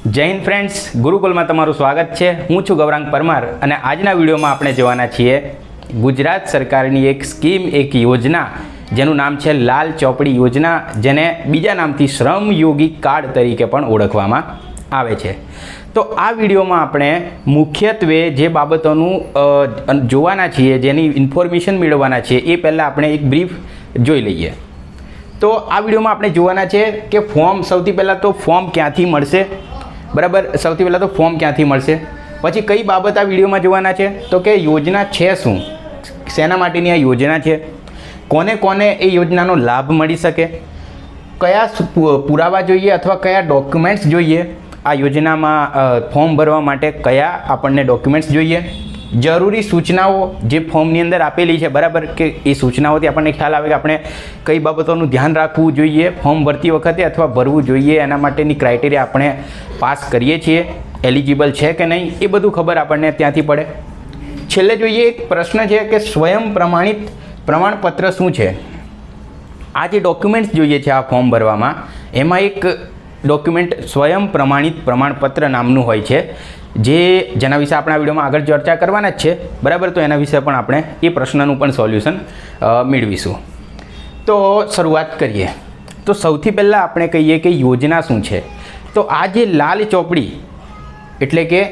જય હિન્દ ફ્રેન્ડ્સ, ગુરુકુલમાં તમારું સ્વાગત છે। હું છું ગૌરાંગ પરમાર અને આજના વિડીયોમાં આપણે જોવાના છીએ ગુજરાત સરકારની એક સ્કીમ, એક યોજના જેનું નામ છે લાલ ચોપડી યોજના, જેને બીજા નામથી શ્રમયોગી કાર્ડ તરીકે પણ ઓળખવામાં આવે છે। તો આ વિડીયોમાં આપણે મુખ્યત્વે જે બાબતોનું જોવાના છીએ, જેની ઇન્ફોર્મેશન મેળવવાના છે, એ પહેલાં આપણે એક બ્રીફ જોઈ લઈએ। તો આ વિડીયોમાં આપણે જોવાના છે કે ફોર્મ, સૌથી પહેલાં તો ફોર્મ ક્યાંથી મળશે, બરાબર। સૌથી પહેલાં તો ફોર્મ ક્યાંથી મળશે, પછી કઈ બાબત આ વિડીયોમાં જોવાના છે, તો કે યોજના છે શું, શેના માટેની આ યોજના છે, કોને કોને એ યોજનાનો લાભ મળી શકે, કયા પુરાવા જોઈએ અથવા કયા ડોક્યુમેન્ટ્સ જોઈએ આ યોજનામાં ફોર્મ ભરવા માટે, કયા આપણને ડોક્યુમેન્ટ્સ જોઈએ, જરૂરી સૂચનાઓ જે ફોર્મની અંદર આપેલી છે, બરાબર, કે એ સૂચનાઓથી આપણને ખ્યાલ આવે કે આપણે કઈ બાબતોનું ધ્યાન રાખવું જોઈએ ફોર્મ ભરતી વખતે અથવા ભરવું જોઈએ, એના માટેની ક્રાઇટેરિયા આપણે પાસ કરીએ છીએ, એલિજિબલ છે કે નહીં, એ બધું ખબર આપણને ત્યાંથી પડે। છેલ્લે જોઈએ એક પ્રશ્ન છે કે સ્વયં પ્રમાણિત પ્રમાણપત્ર શું છે। આ જે ડોક્યુમેન્ટ્સ જોઈએ છે આ ફોર્મ ભરવામાં, એમાં એક ડોક્યુમેન્ટ સ્વયં પ્રમાણિત પ્રમાણપત્ર નામનું હોય છે, જેના વિશે આપણે આ વિડીયોમાં આગળ ચર્ચા કરવાના જ છે, બરાબર। તો એના વિશે પણ આપણે એ પ્રશ્નનું પણ સોલ્યુશન મેળવીશું। તો શરૂઆત કરીએ તો સૌથી પહેલાં આપણે કહીએ કે યોજના શું છે। તો આ જે લાલ ચોપડી એટલે કે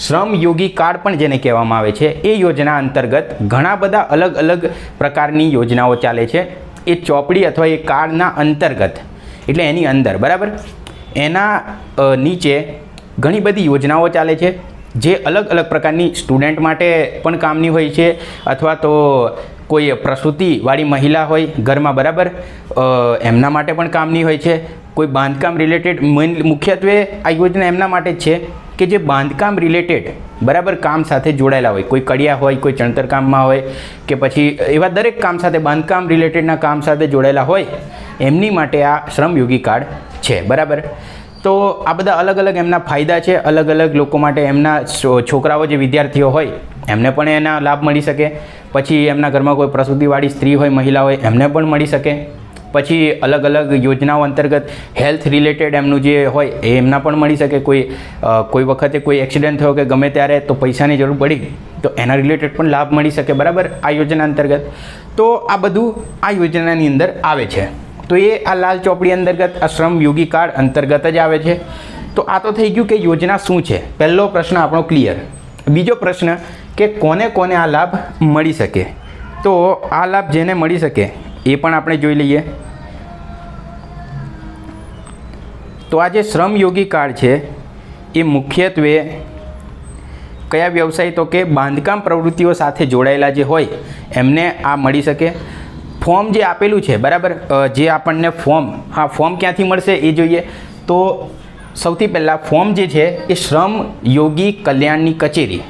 શ્રમયોગી કાર્ડ પણ જેને કહેવામાં આવે છે, એ યોજના અંતર્ગત ઘણા બધા અલગ અલગ પ્રકારની યોજનાઓ ચાલે છે। એ ચોપડી અથવા એ કાર્ડના અંતર્ગત એટલે એની અંદર, બરાબર, એના નીચે ઘણી બધી યોજનાઓ ચાલે છે, જે અલગ અલગ પ્રકારની સ્ટુડન્ટ માટે પણ કામની હોય છે, અથવા તો કોઈ પ્રસૂતિવાળી મહિલા હોય ઘરમાં, બરાબર, એમના માટે પણ કામની હોય છે, કોઈ બાંધકામ રિલેટેડ, મુખ્યત્વે આ યોજના એમના માટે જ છે કે જે બાંધકામ રિલેટેડ, બરાબર, કામ સાથે જોડાયેલા હોય, કોઈ કડિયા હોય, કોઈ ચણતર કામમાં હોય, કે પછી એવા દરેક કામ સાથે, બાંધકામ રિલેટેડના કામ સાથે જોડાયેલા હોય, એમની માટે આ શ્રમયોગી કાર્ડ છે, બરાબર। તો આ બધા અલગ અલગ એમના ફાયદા છે, અલગ અલગ લોકો માટે, એમના છોકરાઓ જે વિદ્યાર્થીઓ હોય એમને પણ એના લાભ મળી શકે, પછી એમના ઘરમાં કોઈ પ્રસૂતિવાળી સ્ત્રી હોય, મહિલા હોય, એમને પણ મળી શકે, પછી અલગ અલગ યોજનાઓ અંતર્ગત હેલ્થ રિલેટેડ એમનું જે હોય એ એમના પણ મળી શકે, કોઈ વખતે કોઈ એક્સિડન્ટ થયો કે ગમે ત્યારે તો પૈસાની જરૂર પડી તો એના રિલેટેડ પણ લાભ મળી શકે, બરાબર, આ યોજના અંતર્ગત। તો આ બધું આ યોજનાની અંદર આવે છે। તો એ આ લાલ ચોપડી અંતર્ગત, આ શ્રમયોગી કાર્ડ અંતર્ગત જ આવે છે। તો આ તો થઈ ગયું કે યોજના શું છે, પહેલો પ્રશ્ન આપણો ક્લિયર। બીજો પ્રશ્ન કે કોને કોને આ લાભ મળી શકે। તો આ લાભ જેને મળી શકે એ પણ આપણે જોઈ લઈએ। તો આ જે શ્રમયોગી કાર્ડ છે એ મુખ્યત્વે કયા વ્યવસાય, તો કે બાંધકામ પ્રવૃત્તિઓ સાથે જોડાયેલા જે હોય એમને આ મળી શકે। ફોર્મ જે આપેલું છે, બરાબર, જે આપણને ફોર્મ, હા, ફોર્મ ક્યાંથી મળશે એ જોઈએ। તો સૌથી પહેલાં ફોર્મ જે છે એ શ્રમયોગી કલ્યાણની કચેરી,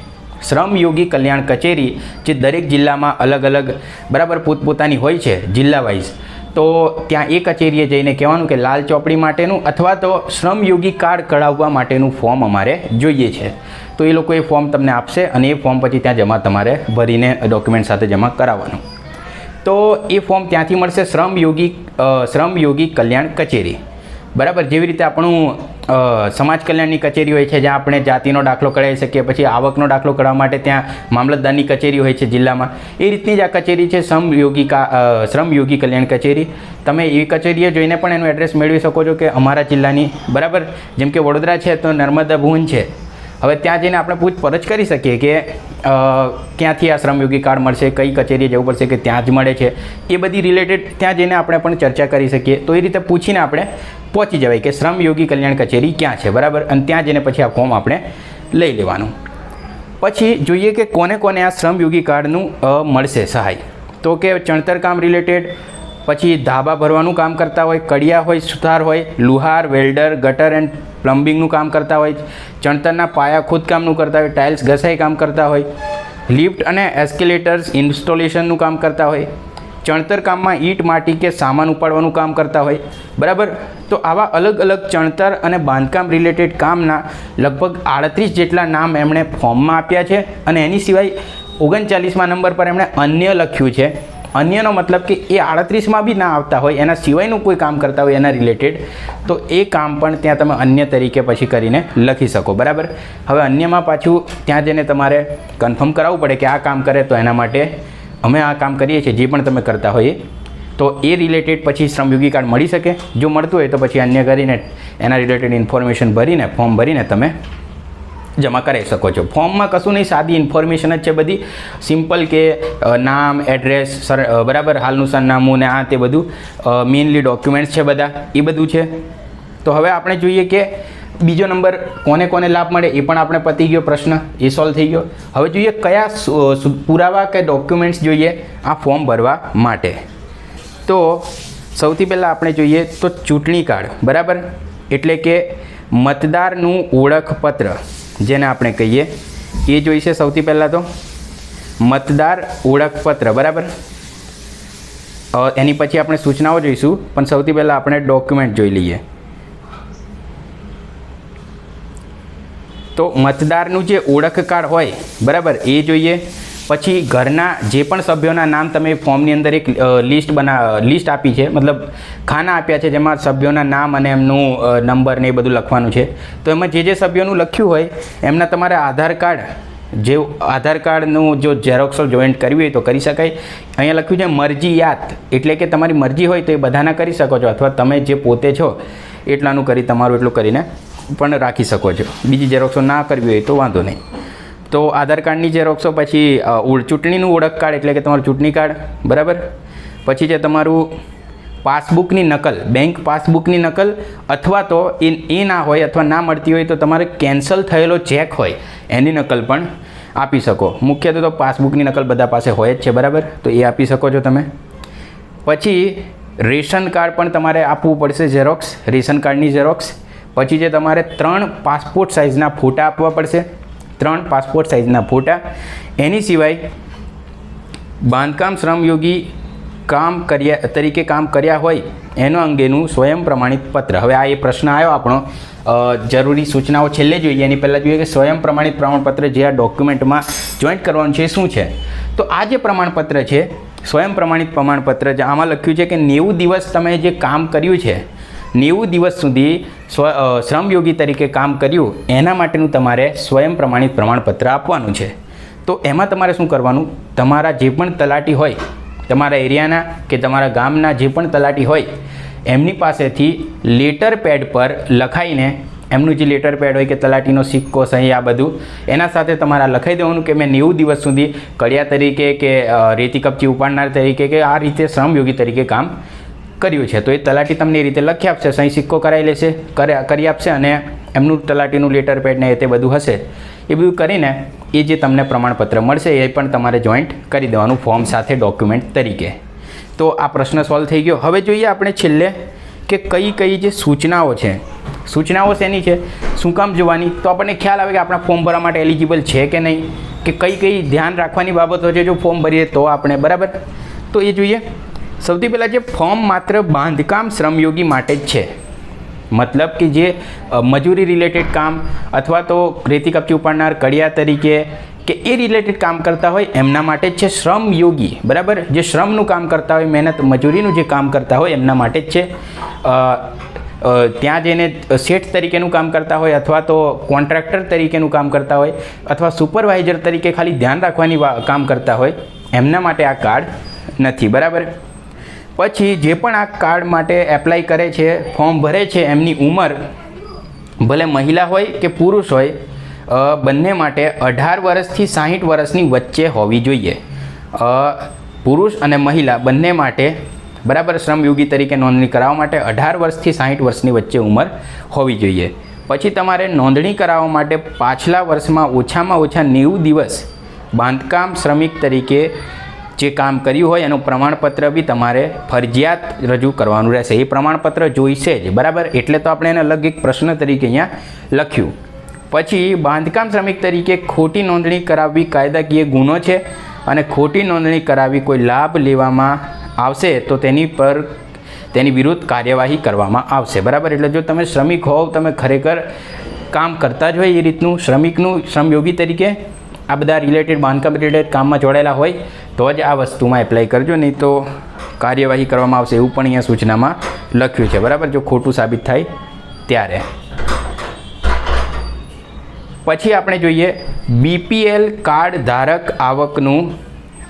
શ્રમયોગી કલ્યાણ કચેરી, જે દરેક જિલ્લામાં અલગ અલગ, બરાબર, પોતપોતાની હોય છે જિલ્લા વાઇઝ, તો ત્યાં એ કચેરીએ જઈને કહેવાનું કે લાલ ચોપડી માટેનું અથવા તો શ્રમયોગી કાર્ડ કઢાવવા માટેનું ફોર્મ અમારે જોઈએ છે। તો એ લોકો એ ફોર્મ તમને આપશે અને એ ફોર્મ પછી ત્યાં જમા તમારે ભરીને ડોક્યુમેન્ટ સાથે જમા કરાવવાનું। તો એ ફોર્મ ત્યાંથી મળશે, શ્રમયોગી કલ્યાણ કચેરી, બરાબર। જેવી રીતે આપણું સમાજ કલ્યાણની કચેરી હોય છે, જ્યાં આપણે જાતિનો દાખલો કઢાવી શકીએ, પછી આવકનો દાખલો કઢાવવા માટે ત્યાં મામલતદારની કચેરી હોય છે જિલ્લામાં, એ રીતની જ આ કચેરી છે શ્રમયોગી કલ્યાણ કચેરી। તમે એ કચેરીએ જોઈને પણ એનું એડ્રેસ મેળવી શકો છો કે અમારા જિલ્લાની, બરાબર, જેમ કે વડોદરા છે તો નર્મદા ભુવન છે, હવે ત્યાં જઈને આપણે પૂછપરછ કરી શકીએ કે ક્યાંથી આ શ્રમયોગી કાર્ડ મળશે, કઈ કચેરીએ જવું પડશે કે ત્યાં જ મળે છે, એ બધી રિલેટેડ ત્યાં જઈને આપણે પણ ચર્ચા કરી શકીએ। તો એ રીતે પૂછીને આપણે પહોંચી જવાય કે શ્રમયોગી કલ્યાણ કચેરી ક્યાં છે, બરાબર, અને ત્યાં જઈને પછી આ ફોર્મ આપણે લઈ લેવાનું। પછી જોઈએ કે કોને કોને આ શ્રમયોગી કાર્ડનું મળશે સહાય। તો કે ચણતર કામ રિલેટેડ, પછી ધાબા ભરવાનું કામ કરતા હોય, કડિયા હોય, સુથાર હોય, લુહાર, વેલ્ડર, ગટર એન્ડ પ્લમ્બિંગનું કામ કરતા હોય, ચણતરના પાયા ખોદકામનું કરતા હોય, ટાઇલ્સ ઘસાઈ કામ કરતા હોય, લિફ્ટ અને એસ્કેલેટર્સ ઇન્સ્ટોલેશનનું કામ કરતા હોય, ચણતર કામમાં ઈંટ, માટી કે સામાન ઉપાડવાનું કામ કરતા હોય, બરાબર। તો આવા અલગ અલગ ચણતર અને બાંધકામ રિલેટેડ કામના લગભગ 38 જેટલા નામ એમણે ફોર્મમાં આપ્યા છે, અને એની સિવાય 39મા નંબર પર એમણે અન્ય લખ્યું છે। અન્યનો મતલબ કે એ 38માં બી ના આવતા હોય, એના સિવાયનું કોઈ કામ કરતા હોય એના રિલેટેડ, તો એ કામ પણ ત્યાં તમે અન્ય તરીકે પછી કરીને લખી શકો, બરાબર. હવે અન્યમાં પાછું ત્યાં જઈને તમારે કન્ફર્મ કરાવવું પડે કે આ કામ કરે તો એના માટે અમે આ કામ કરીએ છીએ, જે પણ તમે કરતા હોઈએ, તો એ રિલેટેડ પછી શ્રમયોગી કાર્ડ મળી શકે. જો મળતું હોય તો પછી અન્ય કરીને એના રિલેટેડ ઇન્ફોર્મેશન ભરીને ફોર્મ ભરીને તમે જમા કરાવી શકો છો. ફોર્મમાં કશું નહીં, સાદી ઇન્ફોર્મેશન જ છે બધી, સિમ્પલ કે નામ, એડ્રેસ, બરાબર, હાલનું સરનામું ને આ તે બધું મેઇનલી ડોક્યુમેન્ટ્સ છે બધા, એ બધું છે. તો હવે આપણે જોઈએ કે બીજો નંબર કોને કોને લાભ મળે, એ પણ આપણે પતી ગયો પ્રશ્ન, એ સોલ્વ થઈ ગયો. હવે જોઈએ કયા પુરાવા કે ડોક્યુમેન્ટ્સ જોઈએ આ ફોર્મ ભરવા માટે. તો સૌથી પહેલાં આપણે જોઈએ તો ચૂંટણી કાર્ડ, બરાબર, એટલે કે મતદારનું ઓળખપત્ર જેને આપણે કહીએ એ જોઈશે. સૌથી પહેલાં તો મતદાર ઓળખપત્ર, બરાબર. એની પછી આપણે સૂચનાઓ જોઈશું, પણ સૌથી પહેલાં આપણે ડોક્યુમેન્ટ જોઈ લઈએ. તો મતદારનું જે ઓળખ કાર્ડ હોય, બરાબર, એ જોઈએ. પછી ઘરના જે પણ સભ્યોના નામ તમે ફોર્મની અંદર એક લિસ્ટ આપી છે, મતલબ ખાના આપ્યા છે જેમાં સભ્યોના નામ અને એમનું નંબર ને એ બધું લખવાનું છે. તો એમાં જે સભ્યોનું લખ્યું હોય એમના તમારે આધાર કાર્ડનું જો ઝેરોક્સો જોઈન્ટ કરવી હોય તો કરી શકાય. અહીંયા લખ્યું છે મરજીયાત, એટલે કે તમારી મરજી હોય તો એ બધાના કરી શકો છો, અથવા તમે જે પોતે છો એટલાનું કરી તમારું એટલું કરીને પણ રાખી શકો છો. બીજી ઝેરોક્સો ના કરવી હોય તો વાંધો નહીં. તો આધાર કાર્ડની ઝેરોક્સો, પછી ચૂંટણીનું ઓળખ કાર્ડ એટલે કે તમારું ચૂંટણી કાર્ડ, બરાબર. પછી છે તમારું પાસબુકની નકલ, બેંક પાસબુકની નકલ, અથવા તો એ ના હોય અથવા ના મળતી હોય તો તમારે કેન્સલ થયેલો ચેક હોય એની નકલ પણ આપી શકો. મુખ્યત્વે તો પાસબુકની નકલ બધા પાસે હોય જ છે, બરાબર, તો એ આપી શકો છો તમે. પછી રેશન કાર્ડ પણ તમારે આપવું પડશે, ઝેરોક્સ, રેશન કાર્ડની ઝેરોક્સ. પછી જે તમારે 3 પાસપોર્ટ સાઇઝના ફોટા આપવા પડશે, 3 પાસપોર્ટ સાઇઝના ફોટા. એની સિવાય બાંધકામ શ્રમયોગી તરીકે કામ કર્યા હોય એનો અંગેનું સ્વયં પ્રમાણિત પત્ર. હવે આ એ પ્રશ્ન આવ્યો આપણો, જરૂરી સૂચનાઓ છેલ્લે જોઈએ, એની પહેલાં જોઈએ કે સ્વયં પ્રમાણિત પ્રમાણપત્ર જે આ ડોક્યુમેન્ટમાં જોઈન્ટ કરવાનું છે શું છે. તો આ જે પ્રમાણપત્ર છે, સ્વયં પ્રમાણિત પ્રમાણપત્ર, જે આમાં લખ્યું છે કે 90 દિવસ તમે જે કામ કર્યું છે, 90 દિવસ સુધી શ્રમયોગી તરીકે કામ કર્યું એના માટેનું તમારે સ્વયં પ્રમાણિત પ્રમાણપત્ર આપવાનું છે. તો એમાં તમારે શું કરવાનું, તમારા જે પણ તલાટી હોય, તમારા એરિયાના કે તમારા ગામના જે પણ તલાટી હોય એમની પાસેથી લેટર પેડ પર લખાઈને, એમનું જે લેટર પેડ હોય કે તલાટીનો સિક્કો, સહી, આ બધું એના સાથે તમારે લખાઈ દેવાનું કે મેં 90 દિવસ સુધી કડિયા તરીકે કે રેતી કપચી ઉપાડનાર તરીકે કે આ રીતે શ્રમયોગી તરીકે કામ કર્યું છે. તો એ તલાટી તમને એ રીતે લખી આપશે, સહી સિક્કો કરાવી લેશે, કરી આપશે, અને એમનું તલાટીનું લેટર પેડ ને એ તે બધું હશે, એ બધું કરીને એ જે તમને પ્રમાણપત્ર મળશે એ પણ તમારે જોઈન્ટ કરી દેવાનું ફોર્મ સાથે ડોક્યુમેન્ટ તરીકે. તો આ પ્રશ્ન સોલ્વ થઈ ગયો. હવે જોઈએ આપણે છેલ્લે કે કઈ જે સૂચનાઓ છે, સૂચનાઓ શેની છે, શું કામ જોવાની, તો આપણને ખ્યાલ આવે કે આપણા ફોર્મ ભરવા માટે એલિજિબલ છે કે નહીં, કે કઈ ધ્યાન રાખવાની બાબતો છે જો ફોર્મ ભરીએ તો આપણે, બરાબર. તો એ જોઈએ. સૌથી પહેલાં જે ફોર્મ માત્ર બાંધકામ શ્રમયોગી માટે જ છે, મતલબ કે જે મજૂરી રિલેટેડ કામ અથવા તો રેતી કપચી ઉપાડનાર, કડિયા તરીકે કે એ રિલેટેડ કામ કરતા હોય એમના માટે જ છે શ્રમયોગી, બરાબર. જે શ્રમનું કામ કરતા હોય, મહેનત મજૂરીનું જે કામ કરતા હોય એમના માટે જ છે. ત્યાં જઈને શેઠ તરીકેનું કામ કરતા હોય અથવા તો કોન્ટ્રાક્ટર તરીકેનું કામ કરતા હોય અથવા સુપરવાઇઝર તરીકે ખાલી ધ્યાન રાખવાની કામ કરતા હોય એમના માટે આ કાર્ડ નથી, બરાબર. પછી જે પણ આ કાર્ડ માટે એપ્લાય કરે છે, ફોર્મ ભરે છે, એમની ઉંમર ભલે મહિલા હોય કે પુરુષ હોય, બંને માટે 18 વર્ષથી 60 વર્ષની વચ્ચે હોવી જોઈએ. પુરુષ અને મહિલા બંને માટે, બરાબર, શ્રમયોગી તરીકે નોંધણી કરાવવા માટે 18 વર્ષથી 60 વર્ષની વચ્ચે ઉંમર હોવી જોઈએ. પછી તમારે નોંધણી કરાવવા માટે પાછલા વર્ષમાં ઓછામાં ઓછા 90 દિવસ બાંધકામ શ્રમિક તરીકે જે કામ કર્યું હોય એનું પ્રમાણપત્ર બી તમારે ફરજિયાત રજૂ કરવાનું રહેશે. એ પ્રમાણપત્ર જોઈશે જ, બરાબર. એટલે તો આપણે એને અલગ એક પ્રશ્ન તરીકે અહીંયા લખ્યું. પછી બાંધકામ શ્રમિક તરીકે ખોટી નોંધણી કરાવવી કાયદાકીય ગુનો છે અને ખોટી નોંધણી કરાવી કોઈ લાભ લેવામાં આવશે તો તેની વિરુદ્ધ કાર્યવાહી કરવામાં આવશે, બરાબર. એટલે જો તમે શ્રમિક હોવ, તમે ખરેખર કામ કરતા જ હોય એ રીતનું શ્રમિકનું શ્રમયોગી તરીકે, આ બધા રિલેટેડ બાંધકામ રિલેટેડ કામમાં જોડાયેલા હોય તો જ આ વસ્તુમાં એપ્લાય કરજો, નહીં તો કાર્યવાહી કરવામાં આવશે એવું પણ અહીંયા સૂચનામાં લખ્યું છે, બરાબર, જો ખોટું સાબિત થાય ત્યારે. પછી આપણે જોઈએ BPL કાર્ડ ધારક આવકનું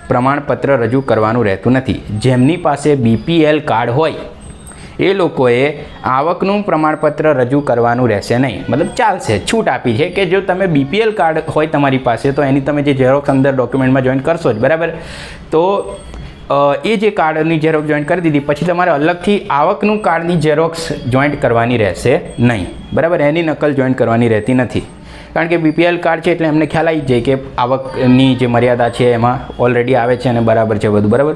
પ્રમાણપત્ર રજૂ કરવાનું રહેતું નથી. જેમની પાસે BPL કાર્ડ હોય એ લોકોએ આવકનું પ્રમાણપત્ર રજૂ કરવાનું રહેશે નહીં. મતલબ ચાલશે, છૂટ આપી છે કે જો તમે BPL કાર્ડ હોય તમારી પાસે તો એની તમે જે ઝેરોક્સ અંદર ડોક્યુમેન્ટમાં જોઈન કરશો જ, બરાબર, તો એ જે કાર્ડની ઝેરોક્સ જોઈન્ટ કરી દીધી પછી તમારે અલગથી આવકનું કાર્ડની ઝેરોક્સ જોઈન્ટ કરવાની રહેશે નહીં, બરાબર, એની નકલ જોઈન્ટ કરવાની રહેતી નથી. કારણ કે BPL કાર્ડ છે એટલે એમને ખ્યાલ આવી જાય કે આવકની જે મર્યાદા છે એમાં ઓલરેડી આવે છે અને બરાબર છે બધું, બરાબર.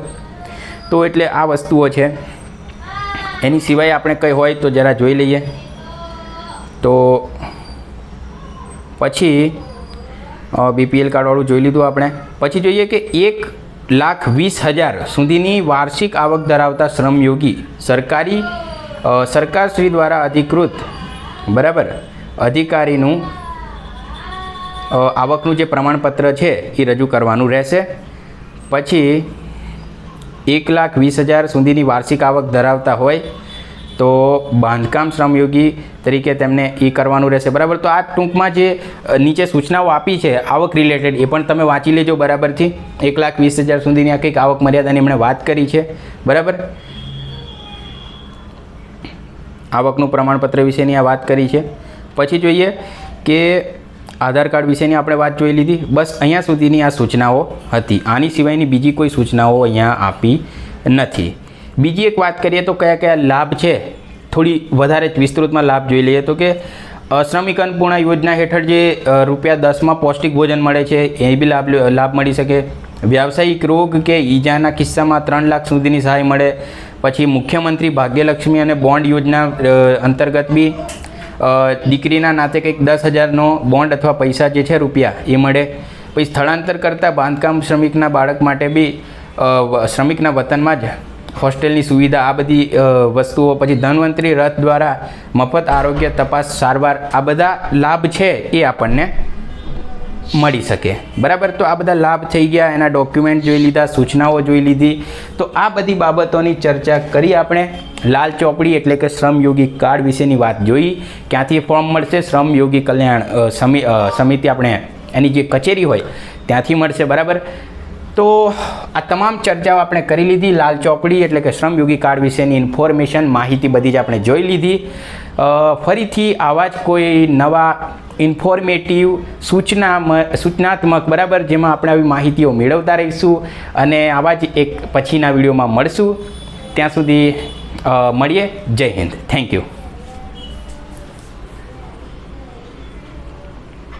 તો એટલે આ વસ્તુઓ છે. એની સિવાય આપણે કંઈ હોય તો જરા જોઈ લઈએ. તો પછી BPL કાર્ડવાળું જોઈ લીધું આપણે. પછી જોઈએ કે 1,20,000 સુધીની વાર્ષિક આવક ધરાવતા શ્રમયોગી સરકારશ્રી દ્વારા અધિકૃત, બરાબર, અધિકારીનું આવકનું જે પ્રમાણપત્ર છે એ રજૂ કરવાનું રહેશે. પછી 1,20,000 સુધીની વાર્ષિક આવક ધરાવતા હોય તો બાંધકામ શ્રમયોગી તરીકે તેમને એ કરવાનું રહેશે, બરાબર. તો આ ટૂંકમાં જે નીચે સૂચનાઓ આપી છે આવક રિલેટેડ એ પણ તમે વાંચી લેજો બરાબરથી. 1,20,000 સુધીની આ કંઈક આવક મર્યાદાની એમણે વાત કરી છે, બરાબર. આવકનું પ્રમાણપત્ર વિશેની આ વાત કરી છે. પછી જોઈએ કે આધાર કાર્ડ વિશેની આપણે વાત જોઈ લીધી. બસ અહીંયા સુધીની આ સૂચનાઓ હતી. આની સિવાયની બીજી કોઈ સૂચનાઓ અહીંયા આપી નથી. બીજી એક વાત કરીએ તો કયા કયા લાભ છે, થોડી વધારે વિસ્તૃતમાં લાભ જોઈ લઈએ. તો કે શ્રમિક અન્નપૂર્ણા યોજના હેઠળ જે ₹10માં પૌષ્ટિક ભોજન મળે છે એ બી લાભ મળી શકે. વ્યાવસાયિક રોગ કે ઈજાના કિસ્સામાં 3 લાખ સુધીની સહાય મળે. પછી મુખ્યમંત્રી ભાગ્યલક્ષ્મી અને બોન્ડ યોજના અંતર્ગત બી દીકરીના નાતે કંઈક 10,000નો બોન્ડ અથવા પૈસા જે છે રૂપિયા એ મળે. પછી સ્થળાંતર કરતા બાંધકામ શ્રમિકના બાળક માટે બી શ્રમિકના વતનમાં જ હોસ્ટેલની સુવિધા, આ બધી વસ્તુઓ. પછી ધન્વંતરી રથ દ્વારા મફત આરોગ્ય તપાસ સારવાર, આ બધા લાભ છે એ આપણને મળી શકે, બરાબર. તો આ બધા લાભ થઈ ગયા, એના ડોક્યુમેન્ટ જોઈ લીધા, સૂચનાઓ જોઈ લીધી. તો આ બધી બાબતોની ચર્ચા કરી આપણે. લાલ ચોપડી એટલે કે શ્રમયોગી કાર્ડ વિશેની વાત જોઈ. ક્યાંથી ફોર્મ મળશે? શ્રમયોગી કલ્યાણ સમિતિ, આપણે એની જે કચેરી હોય ત્યાંથી મળશે, બરાબર. તો આ તમામ ચર્ચાઓ આપણે કરી લીધી. લાલ ચોપડી એટલે કે શ્રમયોગી કાર્ડ વિશેની ઇન્ફોર્મેશન, માહિતી બધી જ આપણે જોઈ લીધી. ફરીથી આવા જ કોઈ નવા ઇન્ફોર્મેટિવ સૂચનાત્મક, બરાબર, જેમાં આપણે આવી માહિતીઓ મેળવતા રહીશું અને આવા જ એક પછીના વિડીયોમાં મળશું. ત્યાં સુધી મળીએ. જય હિન્દ. Thank you.